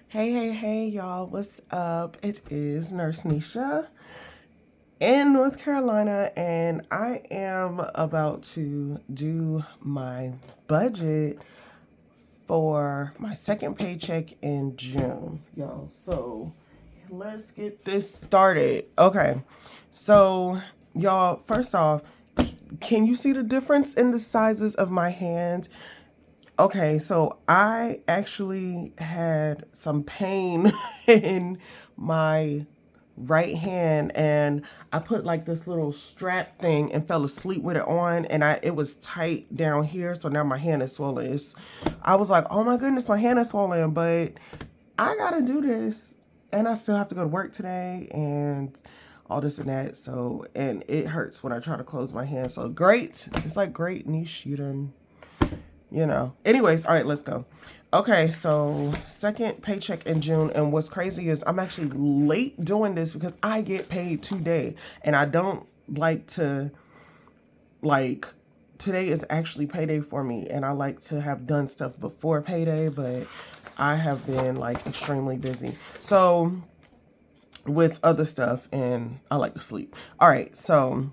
Hey, y'all, what's up? It is Nurse Nisha in North Carolina, and I am about to do my budget for my second paycheck in June, y'all. So let's get this started. Okay, so y'all, first off, can you see the difference in the sizes of my hand? Okay, so I actually had some pain in my right hand, and I put like this little strap thing and fell asleep with it on, and it was tight down here, so now my hand is swollen. I was like, oh my goodness, my hand is swollen, but I gotta do this, and I still have to go to work today and all this and that. So, and it hurts when I try to close my hand. So great, it's like great niche, Anyways, all right, let's go. Okay, so second paycheck in June, and what's crazy is I'm actually late doing this because I get paid today, and I don't like to, like, today is actually payday for me, and I like to have done stuff before payday, but I have been like extremely busy. So with other stuff, and I like to sleep. All right, so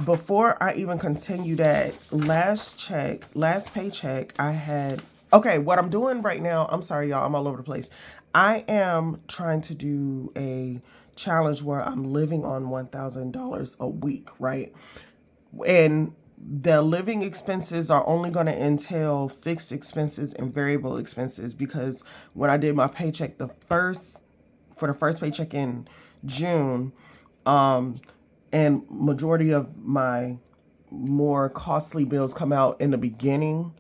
before I even continue that, last paycheck, I had, okay, what I'm doing right now, I'm sorry, y'all, I'm all over the place. I am trying to do a challenge where I'm living on $1,000 a week, right? And the living expenses are only going to entail fixed expenses and variable expenses, because when I did my paycheck for the first paycheck in June, and majority of my more costly bills come out in the beginning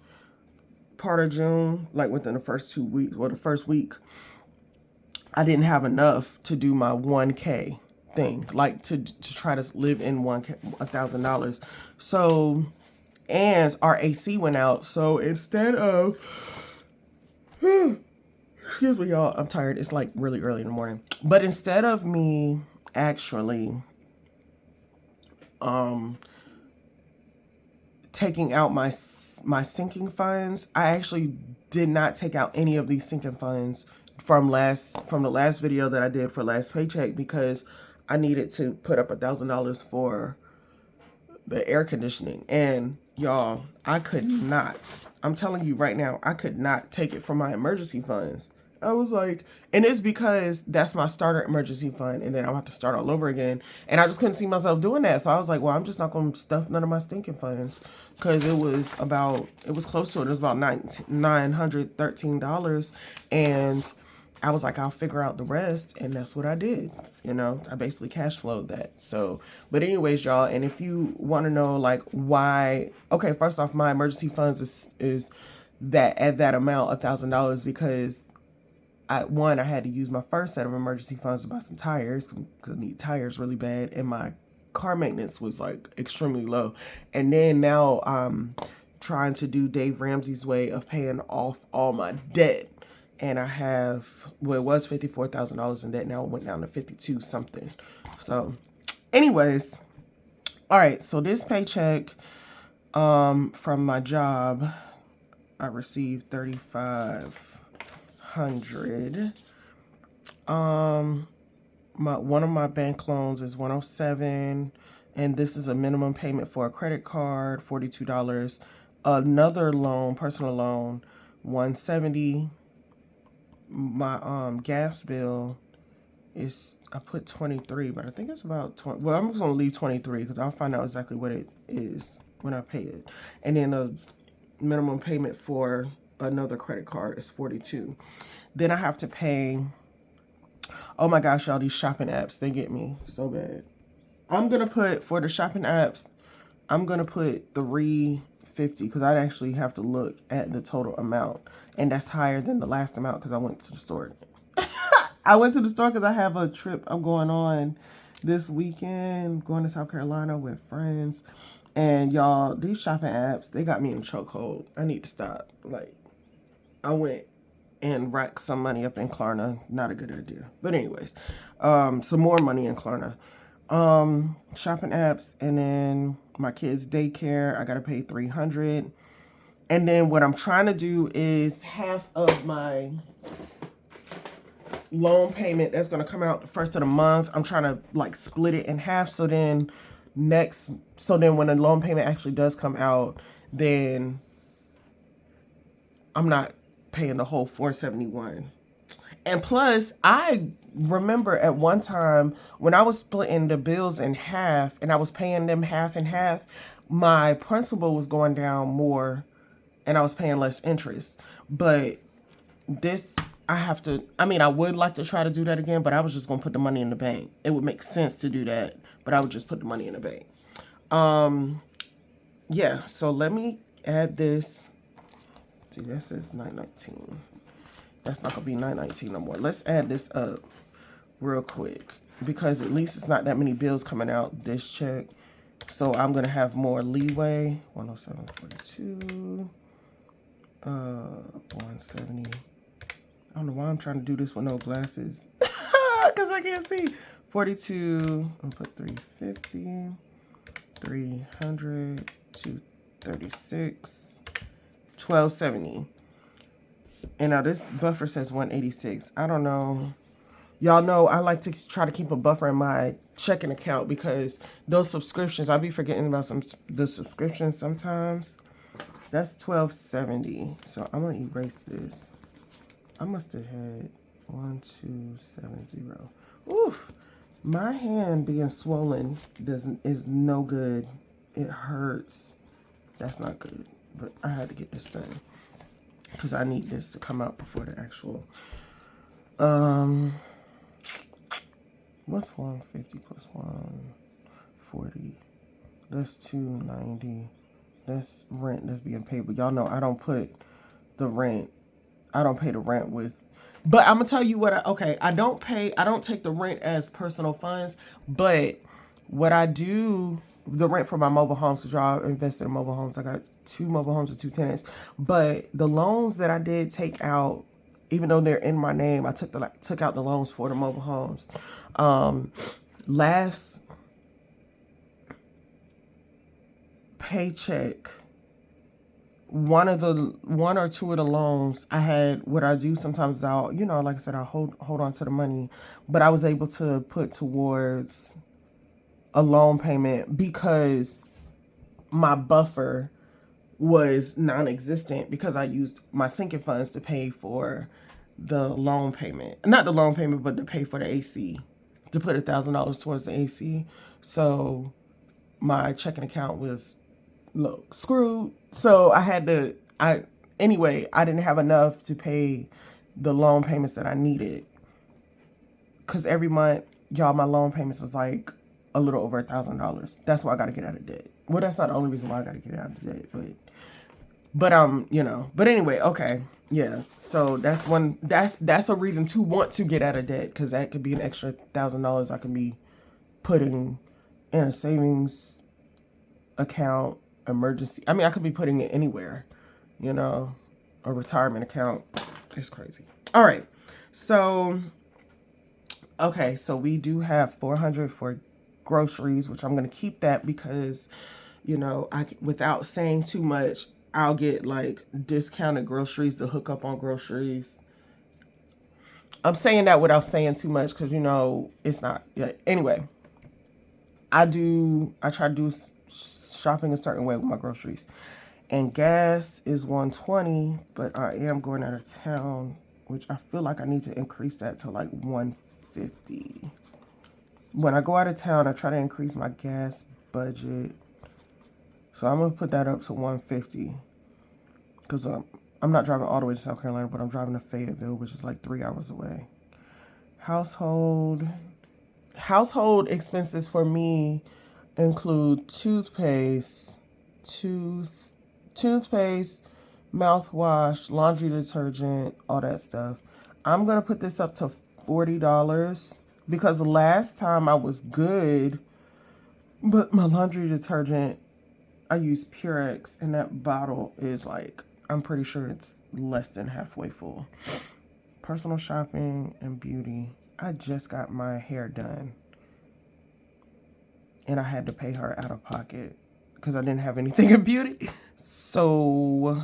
part of June, like within the first 2 weeks or the first week, I didn't have enough to do my 1K thing, like to try to live in $1,000. So, and our AC went out. So instead of, excuse me, y'all, I'm tired. It's like really early in the morning. But instead of me actually taking out my sinking funds, I actually did not take out any of these sinking funds from the last video that I did for last paycheck, because I needed to put up $1,000 for the air conditioning. And y'all, I could not, I'm telling you right now, I could not take it from my emergency funds. I was like, and it's because that's my starter emergency fund, and then I'll have to start all over again. And I just couldn't see myself doing that. So I was like, well, I'm just not going to stuff none of my stinking funds, because it was close to it. It was about $913. And I was like, I'll figure out the rest. And that's what I did. I basically cash flowed that. So, but anyways, y'all, and if you want to know like why, okay, first off, my emergency funds is that at that amount, $1,000, because I had to use my first set of emergency funds to buy some tires, because I need tires really bad, and my car maintenance was like extremely low. And then now I'm trying to do Dave Ramsey's way of paying off all my debt. And I have, well, it was $54,000 in debt. Now it went down to 52 something. So anyways, all right. So this paycheck from my job, I received $3,500. One of my bank loans is $107, and this is a minimum payment for a credit card, $42. Another loan, personal loan, $170. My gas bill is, I put 23, but I think it's about 20. Well, I'm just gonna leave 23 because I'll find out exactly what it is when I pay it. And then a minimum payment for another credit card is 42. Then I have to pay, oh my gosh, y'all, these shopping apps, they get me so bad. I'm gonna put, for the shopping apps, I'm gonna put $350, because I'd actually have to look at the total amount, and that's higher than the last amount because I went to the store. I went to the store because I have a trip I'm going on this weekend, going to South Carolina with friends. And y'all, these shopping apps, they got me in chokehold. I need to stop. Like, I went and racked some money up in Klarna. Not a good idea. But anyways, some more money in Klarna. Shopping apps, and then my kids' daycare, I gotta pay $300. And then what I'm trying to do is half of my loan payment that's going to come out the first of the month. I'm trying to like split it in half. So then when the loan payment actually does come out, then I'm not paying the whole $471. And plus, I remember at one time when I was splitting the bills in half and I was paying them half and half, my principal was going down more and I was paying less interest. But this, I would like to try to do that again, but I was just going to put the money in the bank. It would make sense to do that, but I would just put the money in the bank. Yeah, so let me add this. See, that says 919. That's not gonna be 919 no more. Let's add this up real quick because at least it's not that many bills coming out this check. So I'm gonna have more leeway. 107.42. 170. I don't know why I'm trying to do this with no glasses. Because I can't see. 42. I'll put 350. 300. 236. 1270. And now this buffer says 186. I don't know. Y'all know I like to try to keep a buffer in my checking account because those subscriptions, I'll be forgetting about the subscriptions sometimes. That's 1270. So I'm going to erase this. I must have had 1270. Oof. My hand being swollen is no good. It hurts. That's not good. But I had to get this done because I need this to come out before the actual what's 150 plus 140? That's 290. That's rent that's being paid. But y'all know I don't put the rent. I don't pay the rent with. But I'm gonna tell you what. I don't take the rent as personal funds. But what I do, the rent for my mobile homes, because y'all invested in mobile homes. I got 2 mobile homes and 2 tenants. But the loans that I did take out, even though they're in my name, I took out the loans for the mobile homes. Last paycheck, one or two of the loans I had, what I do sometimes is I'll, like I said, I'll hold on to the money, but I was able to put towards a loan payment because my buffer was non-existent because I used my sinking funds to pay for the loan payment. Not the loan payment, but to pay for the AC, to put $1,000 towards the AC. So my checking account was screwed. So I didn't have enough to pay the loan payments that I needed. Because every month, y'all, my loan payments is like a little over $1,000. That's why I got to get out of debt. Well, that's not the only reason why I got to get out of debt, but anyway, okay. Yeah. So that's a reason to want to get out of debt, because that could be an extra $1,000 I could be putting in a savings account, emergency. I could be putting it anywhere, a retirement account. It's crazy. All right. So, okay. So we do have $400 for groceries, which I'm going to keep that because, without saying too much, I'll get like discounted groceries to hook up on groceries. I'm saying that without saying too much because, it's not. Yeah. Anyway, I try to do shopping a certain way with my groceries. And gas is $120, but I am going out of town, which I feel like I need to increase that to like $150. When I go out of town, I try to increase my gas budget. So I'm going to put that up to $150. Because I'm not driving all the way to South Carolina, but I'm driving to Fayetteville, which is like 3 hours away. Household expenses for me include toothpaste, mouthwash, laundry detergent, all that stuff. I'm going to put this up to $40 because the last time I was good, but my laundry detergent, I use Purex, and that bottle is like, I'm pretty sure it's less than halfway full. Personal shopping and beauty. I just got my hair done, and I had to pay her out of pocket because I didn't have anything in beauty. So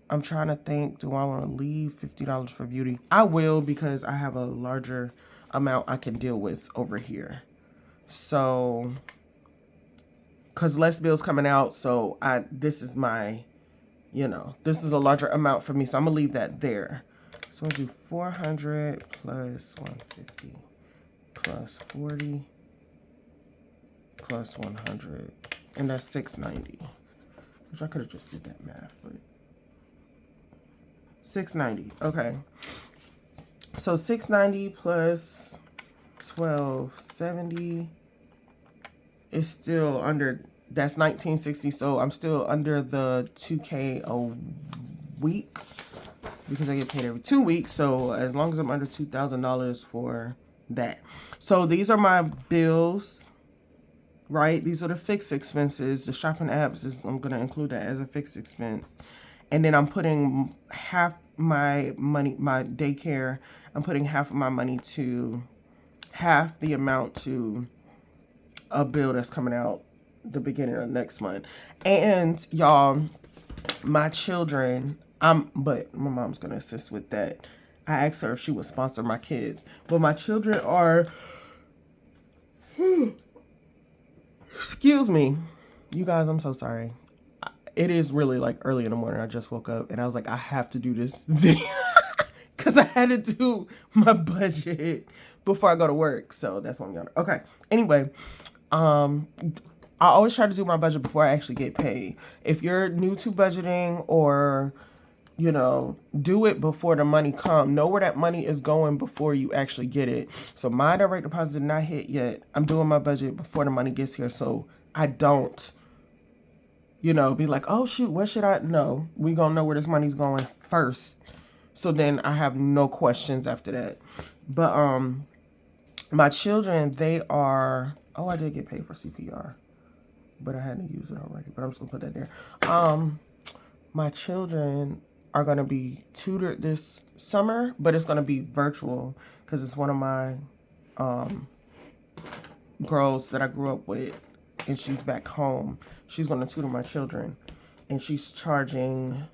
I'm trying to think, do I want to leave $50 for beauty? I will, because I have a larger amount I can deal with over here. So, because less bills coming out, so this is my, this is a larger amount for me, so I'm going to leave that there. So I'll do 400 plus 150 plus 40 plus 100, and that's 690. Which I could have just did that math, but 690. Okay. So 690 plus 1270 is still under, that's 1960. So I'm still under the 2K a week because I get paid every 2 weeks. So as long as I'm under $2,000 for that. So these are my bills, right? These are the fixed expenses. The shopping apps, I'm going to include that as a fixed expense. And then I'm putting half my money, my daycare, I'm putting half of my money to, half the amount to a bill that's coming out the beginning of next month. And y'all, my children, but my mom's going to assist with that. I asked her if she would sponsor my kids. But my children are, excuse me. You guys, I'm so sorry. It is really like early in the morning. I just woke up and I was like, I have to do this video because I had to do my budget before I go to work. So that's what I'm going to. Okay. Anyway, I always try to do my budget before I actually get paid. If you're new to budgeting, or, do it before the money comes. Know where that money is going before you actually get it. So my direct deposit did not hit yet. I'm doing my budget before the money gets here, so I don't, be like, oh shoot, what should I know? We gonna know where this money's going first. So then I have no questions after that. But my children, they are, oh, I did get paid for CPR, but I had to use it already, but I'm just gonna put that there. My children are gonna be tutored this summer, but it's gonna be virtual because it's one of my girls that I grew up with, and she's back home. She's going to tutor my children, and she's charging,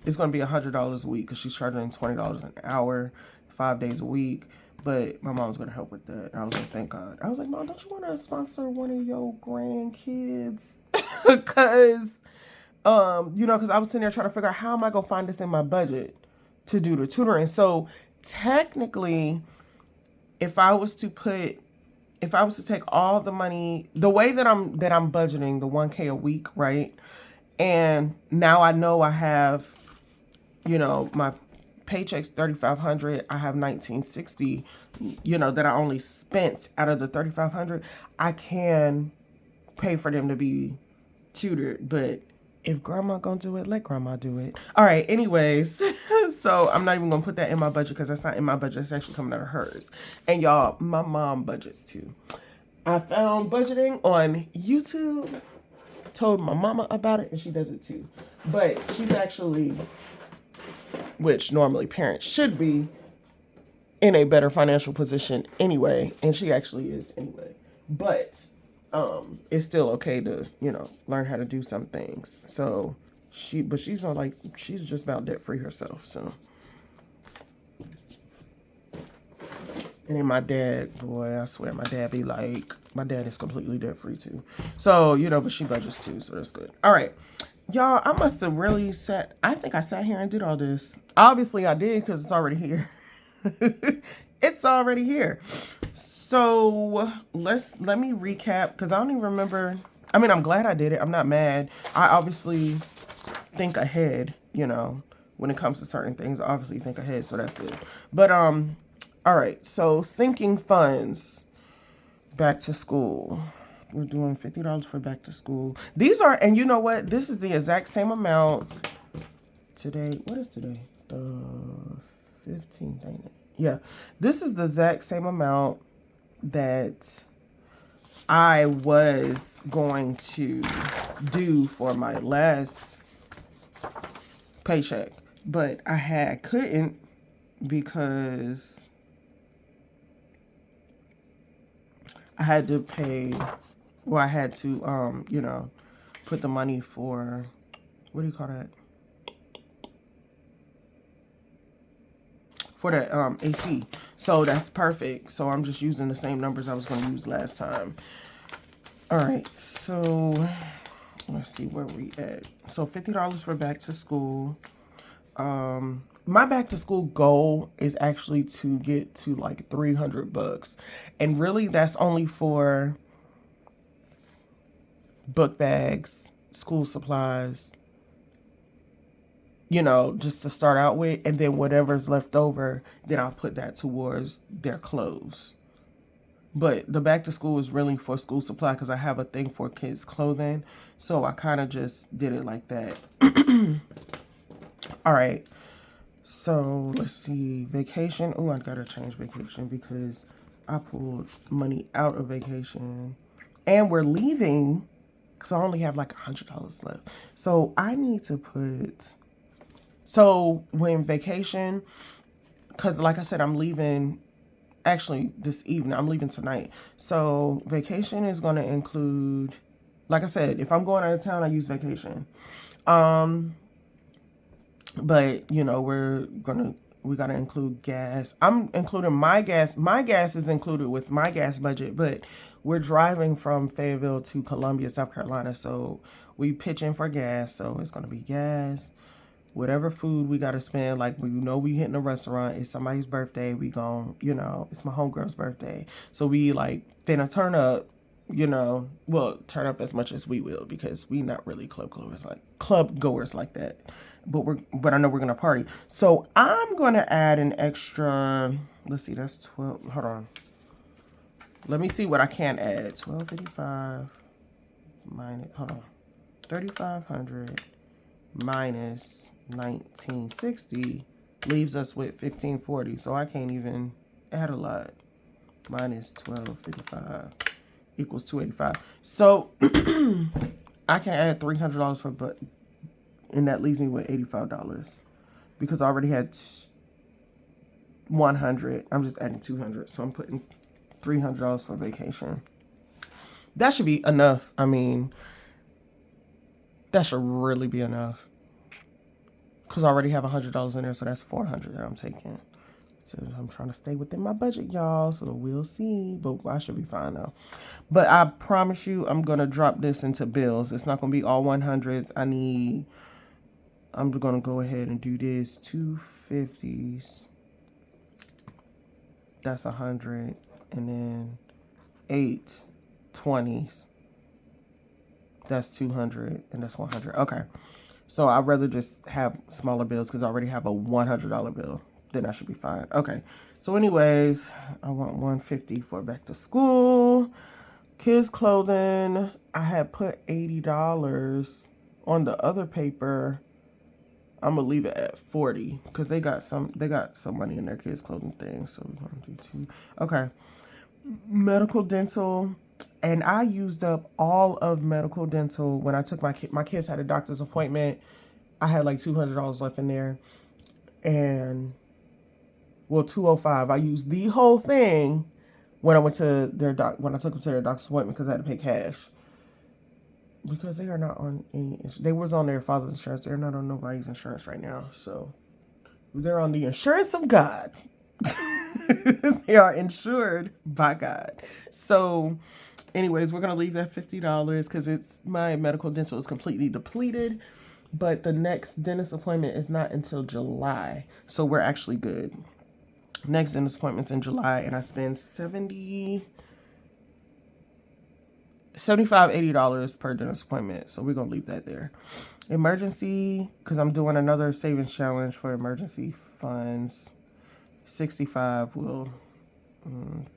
it's going to be $100 a week because she's charging $20 an hour, 5 days a week. But my mom's going to help with that. I was like, thank God. I was like, Mom, don't you want to sponsor one of your grandkids? Because, because I was sitting there trying to figure out how am I going to find this in my budget to do the tutoring. So technically, if I was to take all the money, the way that I'm budgeting the 1K a week, right? And now I know I have, my paycheck's $3,500. I have $1,960, that I only spent out of the $3,500. I can pay for them to be tutored, but if grandma gonna do it, let grandma do it. All right, anyways, so I'm not even gonna put that in my budget because that's not in my budget. It's actually coming out of hers. And y'all, my mom budgets too. I found budgeting on YouTube, told my mama about it, and she does it too. But she's actually, which normally parents should be, in a better financial position anyway, and she actually is anyway. But it's still okay to, learn how to do some things. So she's not like, she's just about debt free herself. So, and then my dad, boy, I swear my dad be like, my dad is completely debt free too. So, but she budgets too. So that's good. All right. Y'all, I must have really I think I sat here and did all this. Obviously I did because it's already here. It's already here. So let me recap because I don't even remember. I mean, I'm glad I did it. I'm not mad. I obviously think ahead, when it comes to certain things. I obviously think ahead, so that's good. But all right. So sinking funds, back to school. We're doing $50 for back to school. These are, and you know what? This is the exact same amount. Today, what is today? The 15th, ain't it? Yeah. This is the exact same amount that I was going to do for my last paycheck. But I couldn't because I had to pay, or I had to, put the money for, what do you call that? for the AC. So that's perfect. So I'm just using the same numbers I was going to use last time. All right, so let's see where we at. So $50 for back to school. My back to school goal is actually to get to like $300, and really that's only for book bags, school supplies, you know, just to start out with, and then whatever's left over, then I'll put that towards their clothes. But the back to school is really for school supply because I have a thing for kids' clothing. So I kind of just did it like that. All right. So let's see. Vacation. Oh, I got to change vacation because I pulled money out of vacation. And we're leaving because I only have like $100 left. So I need to put... So when vacation, because like I said, I'm leaving... Actually, this evening, I'm leaving tonight. So vacation is going to include, like I said, if I'm going out of town, I use vacation. But you know, we got to include gas. I'm including my gas. My gas is included with my gas budget, but we're driving from Fayetteville to Columbia, South Carolina. So we pitch in for gas. So it's going to be gas. Whatever food we got to spend, like we know we hitting a restaurant, it's somebody's birthday, we gon', you know, it's my homegirl's birthday. So we like finna turn up, you know, well, turn up as much as we will because we not really club goers like that. But I know we're gonna party. So I'm gonna add an extra, let's see, that's 12, hold on. Let me see what I can add. 1255 minus, hold on, 3,500 minus 1960 leaves us with 1540. So I can't even add a lot. Minus 1255 equals 285. So I can add $300 for, but, and that leaves me with $85 because I already had 100. I'm just adding 200. So I'm putting $300 for vacation. That should be enough. I mean, that should really be enough. Because I already have $100 in there, so that's $400 that I'm taking. So I'm trying to stay within my budget, y'all. So we'll see. But I should be fine, though. But I promise you, I'm going to drop this into bills. It's not going to be all 100s. I'm going to go ahead and do this. 250s. That's 100. And then 8 20s. That's 200. And that's 100. Okay. So I'd rather just have smaller bills because I already have a $100 bill. Then I should be fine. Okay. So anyways, I want 150 for back to school. Kids clothing. I had put $80 on the other paper. I'm gonna leave it at 40 because they got some money in their kids clothing thing. So we're gonna do 2. Okay. Medical, dental. And I used up all of medical dental when I took my kids had a doctor's appointment. I had like $200 left in there. And, well, 205. I used the whole thing when I went to when I took them to their doctor's appointment because I had to pay cash. Because they are not on any, they was on their father's insurance. They're not on nobody's insurance right now. So they're on the insurance of God. They are insured by God. So anyways, we're going to leave that $50 because my medical dental is completely depleted. But the next dentist appointment is not until July. So we're actually good. Next dentist appointment's in July. And I spend $75, $80 per dentist appointment. So we're going to leave that there. Emergency, because I'm doing another savings challenge for emergency funds. 65 will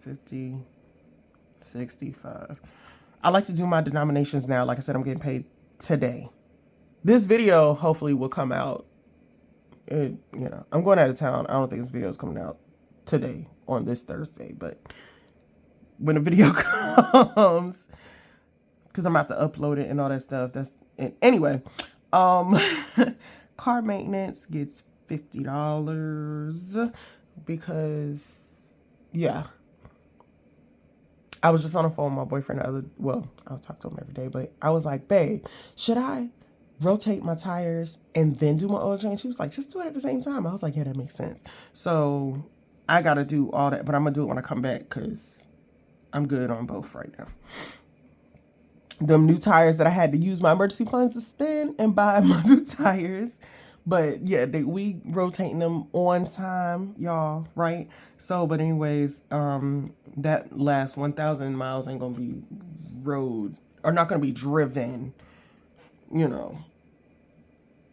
50 65. I like to do my denominations now. Like I said, I'm getting paid today. This video hopefully will come out. You know, I'm going out of town. I don't think this video is coming out today on this Thursday, but when the video comes, because I'm gonna have to upload it and all that stuff. Anyway. Car maintenance gets $50 because, yeah. I was just on the phone with my boyfriend I'll talk to him every day, but I was like, babe, should I rotate my tires and then do my oil change. She was like, just do it at the same time. I was like, yeah, that makes sense. So I got to do all that, but I'm going to do it when I come back because I'm good on both right now. Them new tires that I had to use my emergency funds to spend and buy my new tires. But yeah, we rotating them on time, y'all, right? So, but anyways, that last 1,000 miles ain't gonna be not gonna be driven,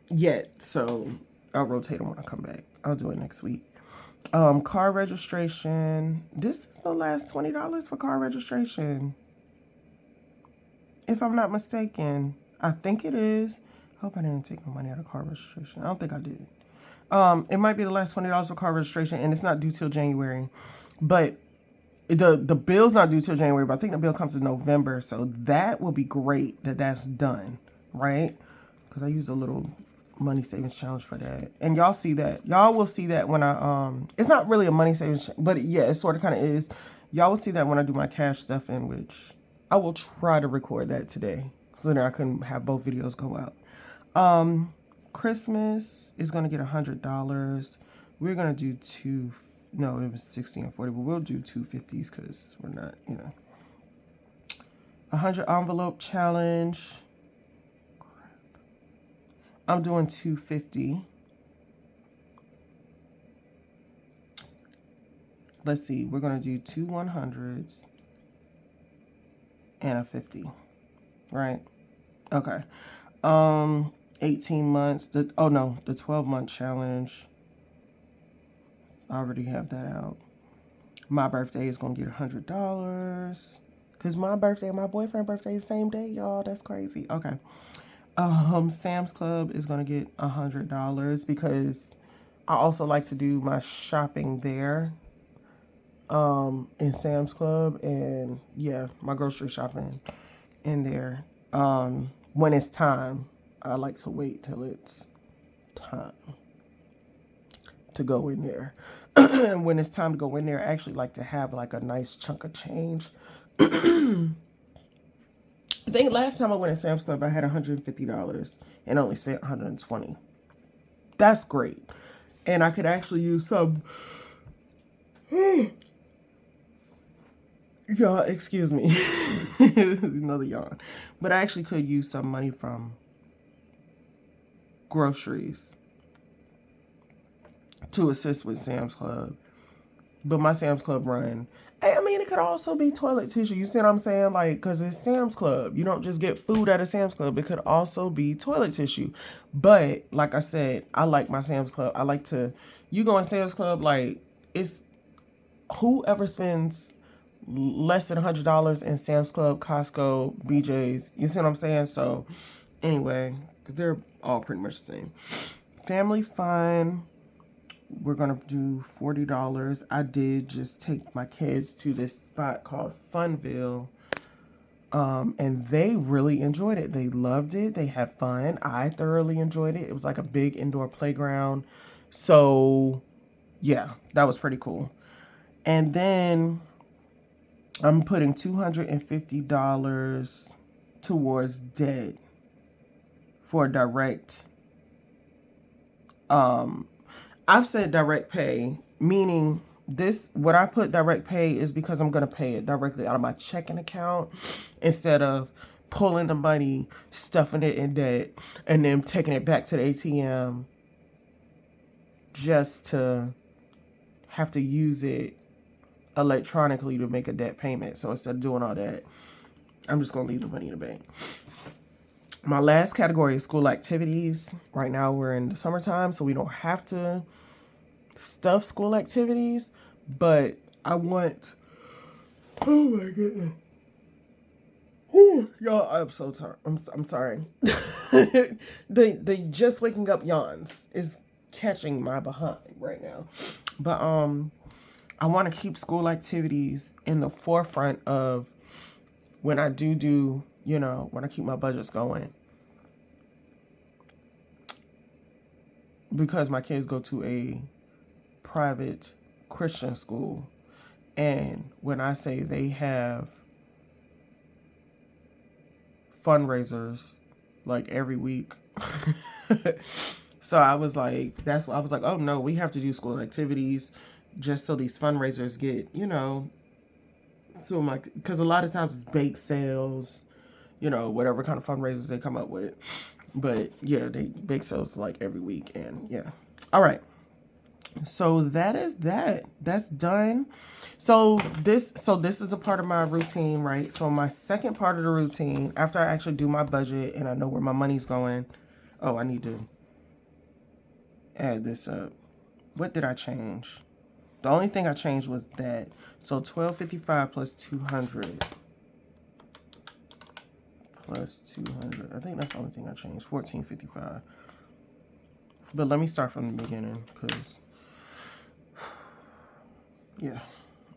yet. So I'll rotate them when I come back. I'll do it next week. Car registration. This is the last $20 for car registration, if I'm not mistaken. I think it is. I hope I didn't take no money out of car registration. I don't think I did. It might be the last $20 for car registration, and it's not due till January. But the bill's not due till January, but I think the bill comes in November. So that will be great that that's done, right? Because I use a little money savings challenge for that. And y'all see that. Y'all will see that when I, it's not really a money savings, but yeah, it sort of kind of is. Y'all will see that when I do my cash stuff, in which I will try to record that today so that I can have both videos go out. Christmas is going to get $100. We're going to do no, it was 60 and 40, but we'll do 250s because we're not, 100 envelope challenge. Crap. I'm doing 250. Let's see. We're going to do 2 100s and a 50, right? Okay. 18 months. The 12-month challenge. I already have that out. My birthday is going to get $100. Because my birthday and my boyfriend's birthday is the same day, y'all. That's crazy. Okay. Sam's Club is going to get $100 because I also like to do my shopping there. In Sam's Club, and yeah, my grocery shopping in there. When it's time, I like to wait till it's time to go in there. And when it's time to go in there, I actually like to have like a nice chunk of change. I think last time I went to Sam's Club, I had $150 and only spent $120. That's great. And I could actually use some... Y'all, excuse me. Another yawn. But I actually could use some money from groceries to assist with Sam's Club. But my Sam's Club run, I mean, it could also be toilet tissue. You see what I'm saying? Like, because it's Sam's Club. You don't just get food at a Sam's Club. It could also be toilet tissue. But, like I said, I like my Sam's Club. I like to, you go in Sam's Club, like, it's whoever spends less than $100 in Sam's Club, Costco, BJ's. You see what I'm saying? So, anyway, because they're all pretty much the same. Family fun. We're going to do $40. I did just take my kids to this spot called Funville. And they really enjoyed it. They loved it. They had fun. I thoroughly enjoyed it. It was like a big indoor playground. So, yeah, that was pretty cool. And then I'm putting $250 towards debt for direct. I've said direct pay, meaning what I put direct pay is because I'm going to pay it directly out of my checking account instead of pulling the money, stuffing it in debt, and then taking it back to the ATM just to have to use it electronically to make a debt payment. So instead of doing all that, I'm just going to leave the money in the bank. My last category is school activities. Right now we're in the summertime, so we don't have to stuff school activities, but I want, oh my goodness. Whew, y'all, I'm so tired. I'm sorry. the just waking up yawns is catching my behind right now. But I want to keep school activities in the forefront of when I do, when I keep my budgets going. Because my kids go to a private Christian school. And when I say they have fundraisers like every week So I was like, that's what I was like, oh no, we have to do school activities just so these fundraisers get, you know, so I'm like, because a lot of times it's bake sales, you know, whatever kind of fundraisers they come up with. But yeah, they bake sales like every week. And yeah. All right. So that is that. That's done. So this is a part of my routine, right? So my second part of the routine, after I actually do my budget and I know where my money's going. Oh, I need to add this up. What did I change? The only thing I changed was that. So 1255 plus 200 plus 200. I think that's the only thing I changed. 1455. But let me start from the beginning, because yeah,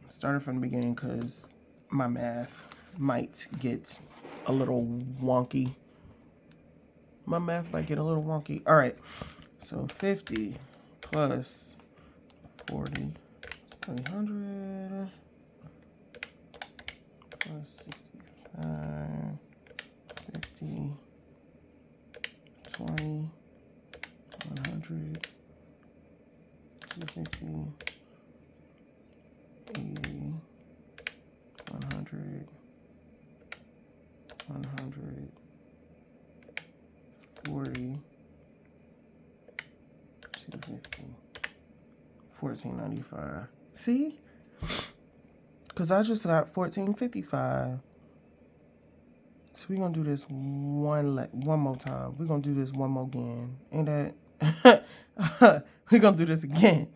started from the beginning because my math might get a little wonky. My math might get a little wonky. All right, so 50 plus 40, 300 plus 65, 50, 20, 100, 250, 80, 100, 100, 40, 250, 1495. See? Because I just got 1455. So we're going to do this one more time. We're going to do this one more again. Ain't that? We're going to do this again.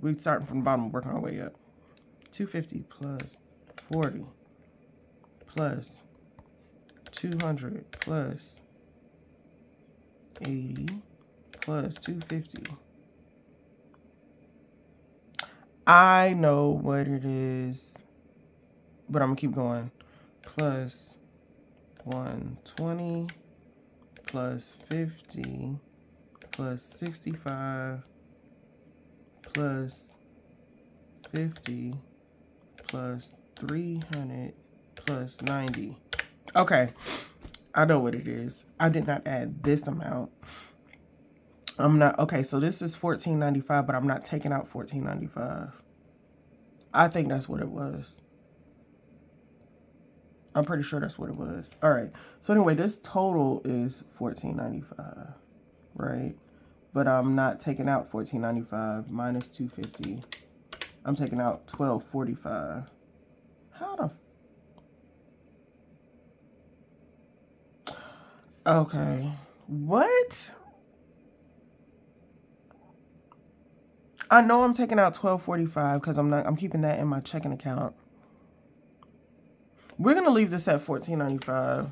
We're starting from the bottom, working our way up. 250 plus 40 plus 200 plus 80 plus 250. I know what it is, but I'm going to keep going. Plus 120 plus 50 plus 65 plus 50 plus 300 plus 90. Okay, I know what it is. I did not add this amount. I'm not, okay, so this is 1495, but I'm not taking out 1495. I think that's what it was. I'm pretty sure that's what it was. All right, so anyway, this total is 1495, right? But I'm not taking out 1495 minus 250. I'm taking out 1245. How the... Okay. What? I know I'm taking out 1245 because I'm keeping that in my checking account. We're going to leave this at 1495.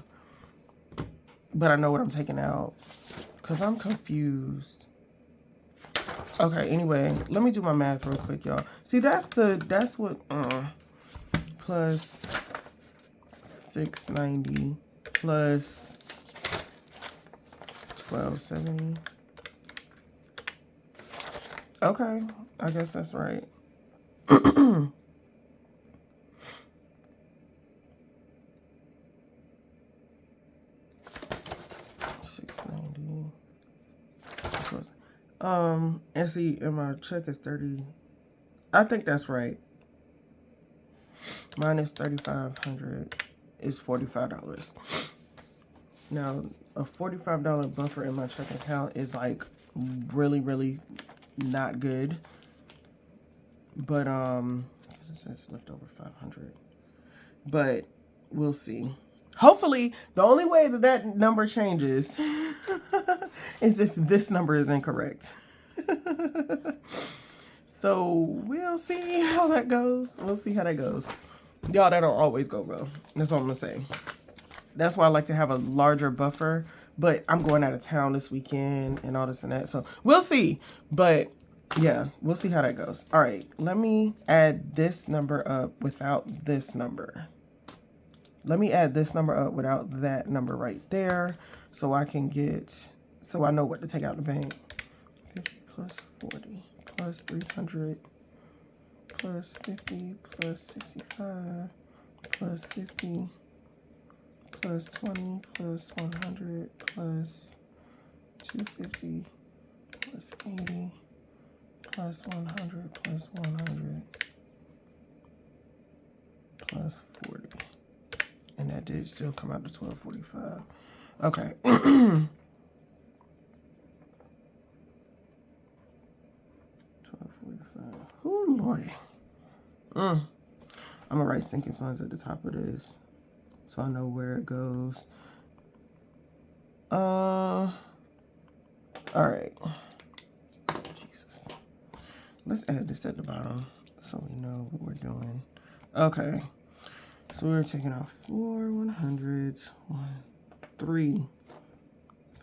But I know what I'm taking out because I'm confused. Okay, anyway, let me do my math real quick, y'all. See, that's what, plus 690 plus 1270. Okay, I guess that's right. 690. And see, and my check is 30. I think that's right. Minus 3,500 is $45. Now, a $45 buffer in my checking account is like really, really not good. But because it says leftover 500. But we'll see. Hopefully, the only way that that number changes is if this number is incorrect. So we'll see how that goes. We'll see how that goes. Y'all, that don't always go well. That's all I'm gonna say. That's why I like to have a larger buffer. But I'm going out of town this weekend and all this and that. So we'll see. But yeah, we'll see how that goes. All right, let me add this number up without this number. Let me add this number up without that number right there so I can get, so I know what to take out the bank. 50 plus 40 plus 300 plus 50 plus 65 plus 50 plus 20 plus 100 plus 250 plus 80 plus 100 plus 100 plus 40. And that did still come out to 1245. Okay. 1245. Oh, Lordy. I'm gonna write sinking funds at the top of this so I know where it goes. All right. Jesus. Let's add this at the bottom so we know what we're doing. Okay. So we're taking off 4 100s. 1, 3,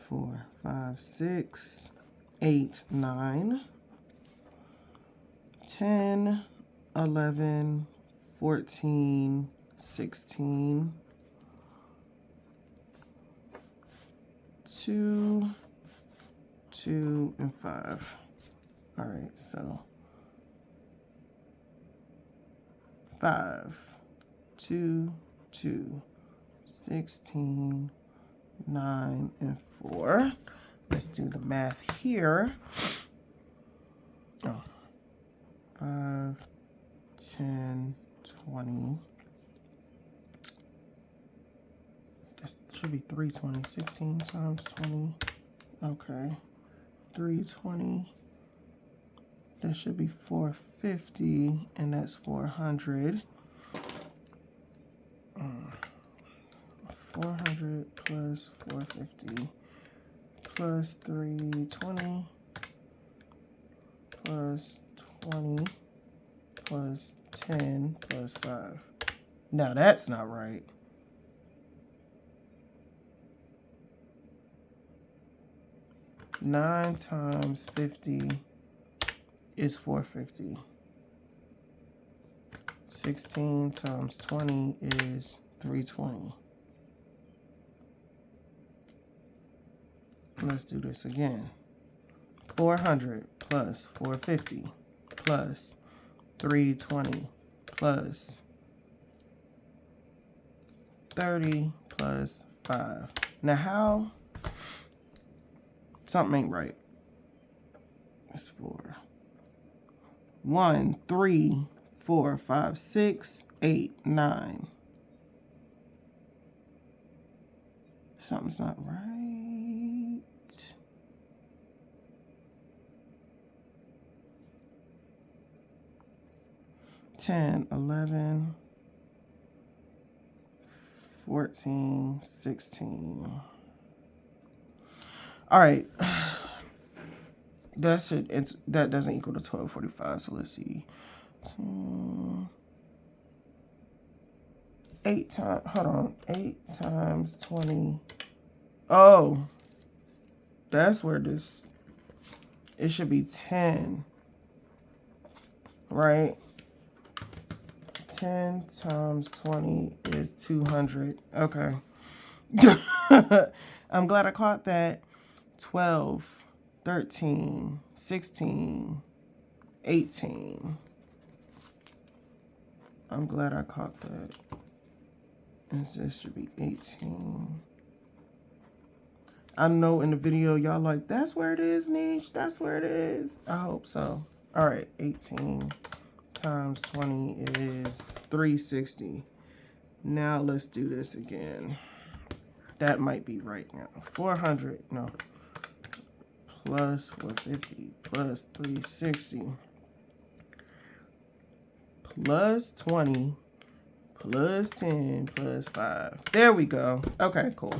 4, 5, 6, 8, 9, 10, 11, 14, 16, 2, 2, and 5. All right, so 5, 2, 2, 16, 9, and 4. Let's do the math here. Oh, 5, 10, 20. That should be 320. 16 times 20. Okay. 320. That should be 450, and that's 400. 400 plus 450 plus 320 plus 20 plus 10 plus 5. Now that's not right. Nine times 50 is 450. 16 times 20 is 320. Let's do this again. 400 plus 450 plus 320 plus 30 plus 5. Now how? Something ain't right. It's 4. 1, 3, 4, 5, 6, 8, 9. Something's not right. 10, 11, 14, 16. All right. That doesn't equal to 1245. So let's see. 8 times, hold on. 8 times 20. Oh, that's where this, it should be 10, right? 10 times 20 is 200. Okay. I'm glad I caught that. 12, 13, 16, 18. I'm glad I caught that. And this should be 18. I know in the video y'all like, that's where it is, Niche. That's where it is. I hope so. All right, 18 times 20 is 360. Now let's do this again. That might be right now. 400, no. Plus 450 plus 360 plus 20 plus 10 plus 5. There we go. Okay, cool.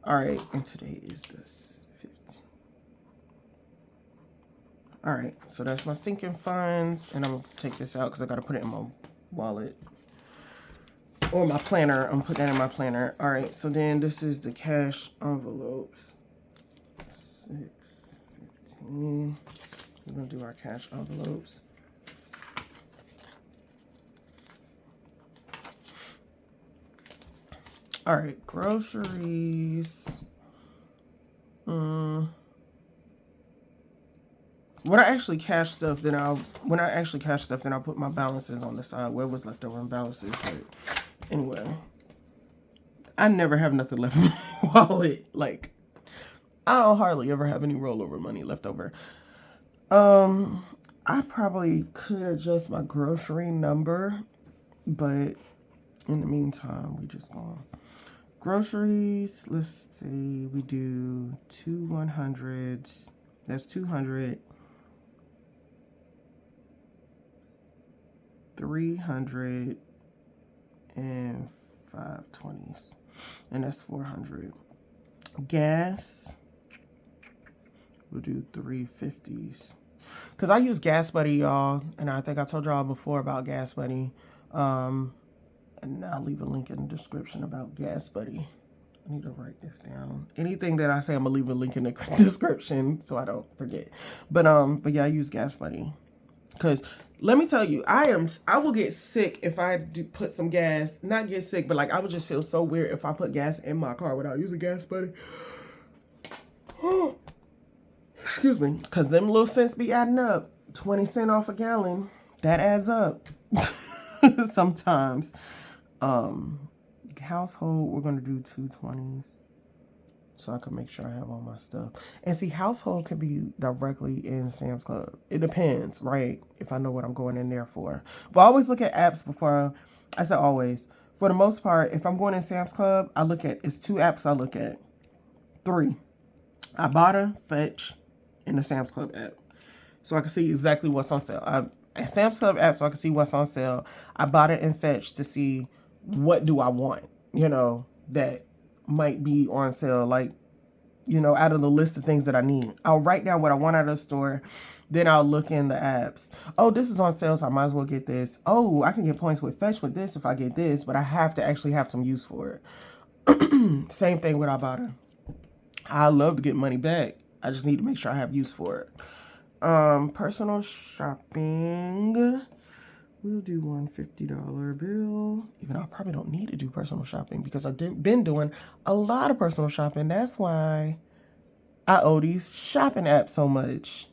All right, and today is the 15th. All right, so that's my sinking funds, and I'm gonna take this out because I gotta put it in my wallet or my planner. I'm gonna put that in my planner. All right, so then this is the cash envelopes. 6, 15. We're gonna do our cash envelopes. All right, groceries. When I actually cash stuff, then I'll put my balances on the side. Where was left over in balances, but anyway, I never have nothing left in my wallet. Like, I don't hardly ever have any rollover money left over. I probably could adjust my grocery number, but in the meantime, we just going groceries. Let's see, we do 2 100s. That's 200, 300, and 520s, and that's 400. Gas, we'll do 350s. Because I use Gas Buddy, y'all, and I think I told y'all before about Gas Buddy. And I'll leave a link in the description about Gas Buddy. I need to write this down. Anything that I say, I'm gonna leave a link in the description so I don't forget. But yeah, I use Gas Buddy. Because let me tell you, I will get sick if I do put some gas. Not get sick, but like I would just feel so weird if I put gas in my car without using Gas Buddy. Excuse me. Because them little cents be adding up. 20 cents off a gallon. That adds up. Sometimes. Household, we're going to do 220s. So I can make sure I have all my stuff. And see, household can be directly in Sam's Club. It depends, right? If I know what I'm going in there for. But I always look at apps before. I said always. For the most part, if I'm going in Sam's Club, I look at, it's 2 apps I look at. 3. Ibotta, Fetch, and the Sam's Club app. So I can see exactly what's on sale. A Sam's Club app so I can see what's on sale. Ibotta and Fetch to see what do I want, you know, that might be on sale, like, you know, out of the list of things that I need. I'll write down what I want out of the store, then I'll look in the apps. Oh, this is on sale, so I might as well get this. Oh, I can get points with Fetch with this if I get this, but I have to actually have some use for it. Same thing with Ibotta. I love to get money back. I just need to make sure I have use for it. Personal shopping. We'll do $150 bill. Even though I probably don't need to do personal shopping because I've been doing a lot of personal shopping. That's why I owe these shopping apps so much.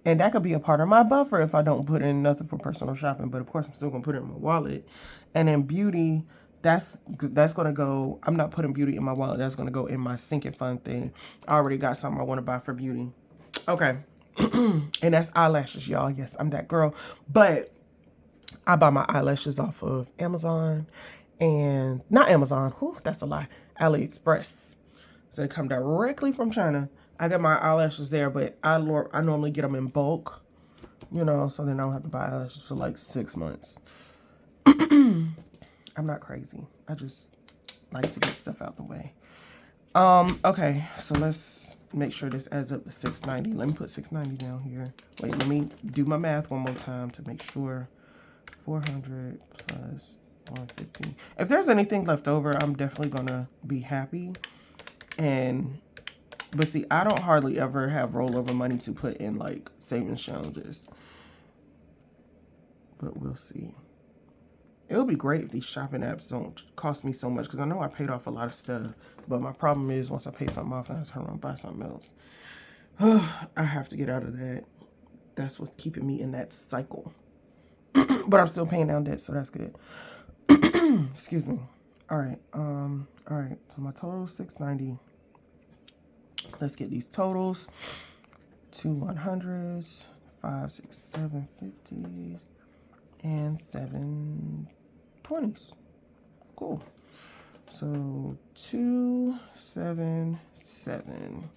And that could be a part of my buffer if I don't put in nothing for personal shopping. But of course, I'm still going to put it in my wallet. And then beauty, that's going to go, I'm not putting beauty in my wallet. That's going to go in my sinking fund thing. I already got something I want to buy for beauty. Okay. And that's eyelashes, y'all. Yes, I'm that girl. But I buy my eyelashes off of Amazon and not Amazon. Whew, that's a lie. AliExpress. So they come directly from China. I got my eyelashes there, but I normally get them in bulk, you know, so then I don't have to buy eyelashes for like 6 months. I'm not crazy. I just like to get stuff out the way. Okay, so let's make sure this adds up to $6.90. Let me put $6.90 down here. Wait, let me do my math one more time to make sure. 400 plus 150. If there's anything left over, I'm definitely gonna be happy. But see, I don't hardly ever have rollover money to put in like savings challenges. But we'll see. It'll be great if these shopping apps don't cost me so much because I know I paid off a lot of stuff. But my problem is once I pay something off, I have to turn around and buy something else. I have to get out of that. That's what's keeping me in that cycle. But I'm still paying down debt, so that's good. Excuse me. All right. So my total is $6.90. Let's get these totals. 2 100s, 5, 6, 7 50s, and 7 20s. Cool. So 277.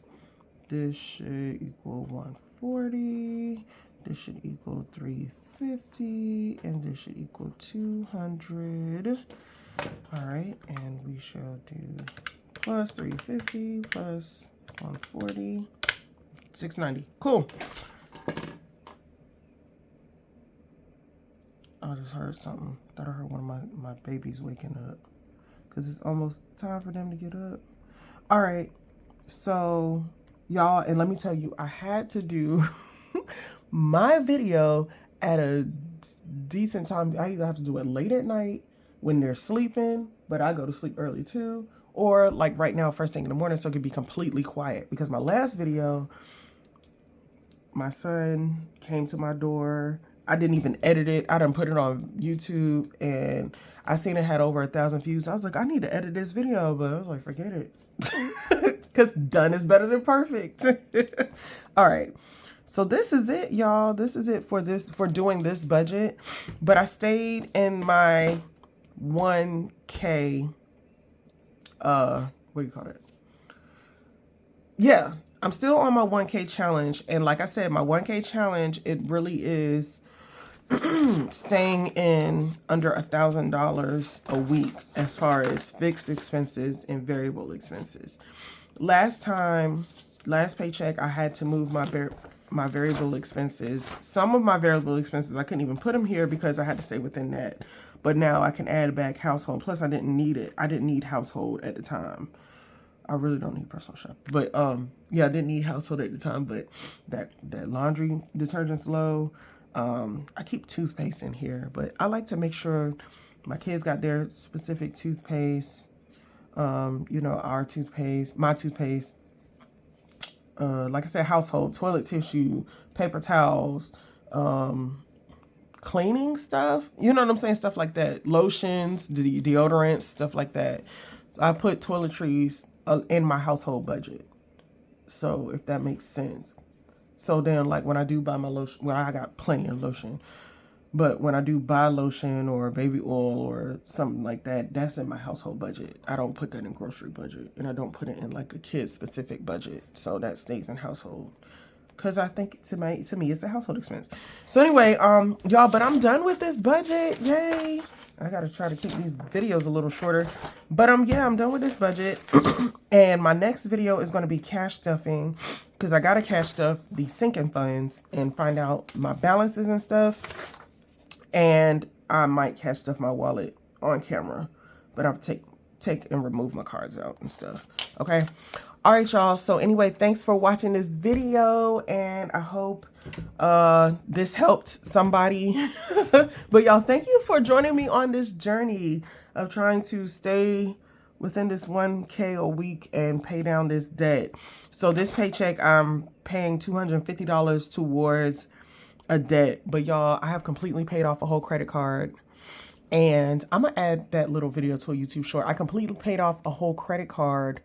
This should equal 140. This should equal 350, and this should equal 200. All right, and we shall do plus 350 plus 140, 690. Cool. I just heard something. Thought I heard one of my babies waking up because it's almost time for them to get up. All right, so y'all, and let me tell you, I had to do my video at a decent time. I either have to do it late at night when they're sleeping, but I go to sleep early too, or like right now, first thing in the morning, so it could be completely quiet. Because my last video, my son came to my door I didn't even edit it. I done put it on YouTube, and I seen it had over 1,000 views. I was like, I need to edit this video, but I was like, forget it. Because done is better than perfect. All right. So this is it, y'all. This is it for doing this budget. But I stayed in my 1K, what do you call it? Yeah, I'm still on my 1K challenge. And like I said, my 1K challenge, it really is staying in under $1,000 a week as far as fixed expenses and variable expenses. Last paycheck, I had to move my variable expenses. Some of my variable expenses, I couldn't even put them here because I had to stay within that. But now I can add back household. Plus, I didn't need it. I didn't need household at the time. I really don't need personal shop. But yeah, I didn't need household at the time. But that laundry detergent's low. I keep toothpaste in here, but I like to make sure my kids got their specific toothpaste. You know, our toothpaste, my toothpaste. Like I said, household, toilet tissue, paper towels, cleaning stuff. You know what I'm saying? Stuff like that. Lotions, deodorants, stuff like that. I put toiletries in my household budget. So if that makes sense. So then, like, when I do buy my lotion, well, I got plenty of lotion. But when I do buy lotion or baby oil or something like that, that's in my household budget. I don't put that in grocery budget. And I don't put it in, like, a kid-specific budget. So that stays in household. Because I think, to me, it's a household expense. So anyway, y'all, but I'm done with this budget. Yay. I got to try to keep these videos a little shorter. But, yeah, I'm done with this budget. And my next video is going to be cash stuffing. Because I got to cash stuff the sinking funds and find out my balances and stuff. And I might cash stuff my wallet on camera. But I'll take and remove my cards out and stuff. Okay. All right, y'all. So anyway, thanks for watching this video. And I hope this helped somebody. But y'all, thank you for joining me on this journey of trying to stay within this 1K a week and pay down this debt. So this paycheck, I'm paying $250 towards a debt. But y'all, I have completely paid off a whole credit card. And I'm going to add that little video to a YouTube short. I completely paid off a whole credit card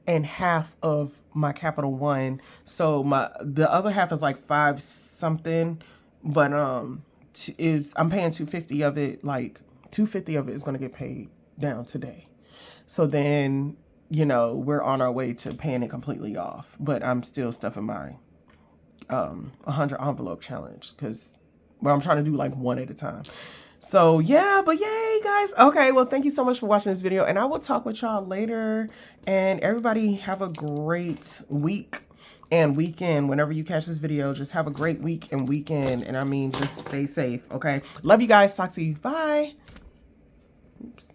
and half of my Capital One. So the other half is like 5 something. But I'm paying 250 of it. Like 250 of it is going to get paid down today. So then, you know, we're on our way to paying it completely off. But I'm still stuffing my 100 envelope challenge. Because I'm trying to do like one at a time. So yeah, but yay guys. Okay, well, thank you so much for watching this video, and I will talk with y'all later. And everybody have a great week and weekend. Whenever you catch this video, just have a great week and weekend. And I mean, just stay safe. Okay, love you guys. Talk to you. Bye. Oops.